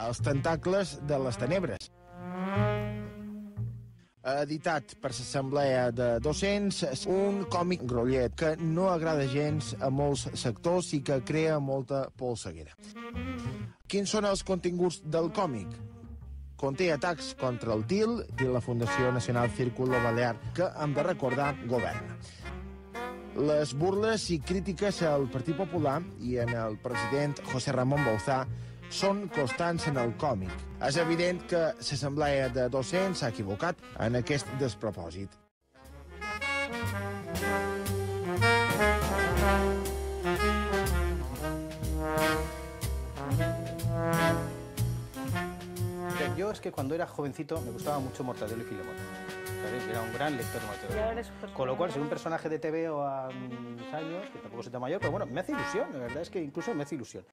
Els tentacles de les tenebres. Editat per l'Assemblea de Docents, un còmic grollet que no agrada gens a molts sectors i que crea molta polseguera. Quins són els continguts del còmic? Conté atacs contra el TIL i la Fundació Nacional Círculo Balear, que, hem de recordar, governa. Les burles i crítiques al Partit Popular i en el president José Ramón Bouzá són constants en el còmic. És evident que l'Assemblea de Docents s'ha equivocat en aquest despropòsit. Yo es que cuando era jovencito me gustaba mucho Mortadelo y Filemón. ¿Sabes? Era un gran lector de Mortadelo. Con lo cual, ser un personaje de TV o a mis años, que tampoco soy tan mayor, pero bueno, me hace ilusión, la verdad es que incluso me hace ilusión.